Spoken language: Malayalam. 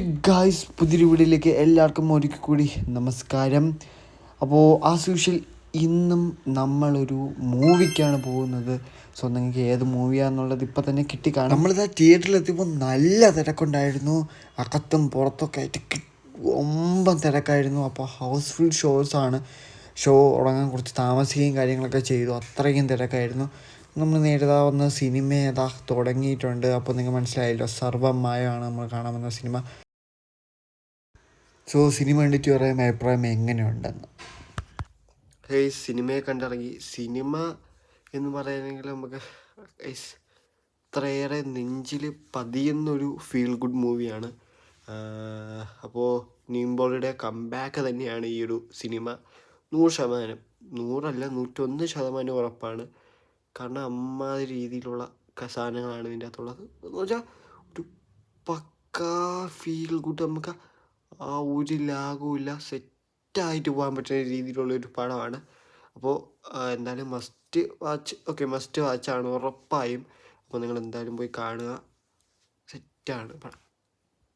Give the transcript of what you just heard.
ഗായ്സ്, പുതിയൊരു വീഡിയോയിലേക്ക് എല്ലാവർക്കും ഒരിക്കൽ കൂടി നമസ്കാരം. അപ്പോൾ ആസ് യൂഷ്വൽ ഇന്നും നമ്മളൊരു മൂവിക്കാണ് പോകുന്നത്. സോ നിങ്ങൾക്ക് ഏത് മൂവിയാണെന്നുള്ളത് ഇപ്പോൾ തന്നെ കിട്ടിക്കാണും. നമ്മളിതാ തിയേറ്ററിലെത്തിയപ്പോൾ നല്ല തിരക്കുണ്ടായിരുന്നു. അകത്തും പുറത്തൊക്കെ ആയിട്ട് ഒമ്പം തിരക്കായിരുന്നു. അപ്പോൾ ഹൗസ്ഫുൾ ഷോസാണ്. ഷോ തുടങ്ങാൻ കുറച്ച് താമസിക്കുകയും കാര്യങ്ങളൊക്കെ ചെയ്തു. അത്രയും തിരക്കായിരുന്നു. നമ്മൾ നേരിടാ വന്ന സിനിമ ഏതാ തുടങ്ങിയിട്ടുണ്ട്. അപ്പോൾ നിങ്ങൾ മനസ്സിലായല്ലോ, സർവ്വമായമാണ് നമ്മൾ കാണാൻ വന്ന സിനിമ. സോ സിനിമ കണ്ടിട്ട് പറയാൻ അഭിപ്രായം എങ്ങനെയുണ്ടെന്ന്. സിനിമയെ കണ്ടിറങ്ങി. സിനിമ എന്ന് പറയുകയാണെങ്കിൽ നമുക്ക് ഇത്രയേറെ നെഞ്ചിൽ പതിയുന്നൊരു ഫീൽ ഗുഡ് മൂവിയാണ്. അപ്പോൾ നീംബോളിയുടെ കംബാക്ക് തന്നെയാണ് ഈ ഒരു സിനിമ. 100%, 100 അല്ല 101% ഉറപ്പാണ്. കാരണം അമ്മാതിരി രീതിയിലുള്ള സാധനങ്ങളാണ് ഇതിൻ്റെ അകത്തുള്ളത്. എന്ന് വെച്ചാൽ ഒരു പക്കാ ഫീൽ ഗുഡ്, നമുക്ക് ആ ഒരു ലാഗും ഇല്ല, സെറ്റായിട്ട് പോകാൻ പറ്റുന്ന രീതിയിലുള്ളൊരു പടമാണ്. അപ്പോൾ എന്തായാലും മസ്റ്റ് വാച്ചാണ് ഉറപ്പായും. അപ്പോൾ നിങ്ങൾ എന്തായാലും പോയി കാണുക. സെറ്റാണ് പടം.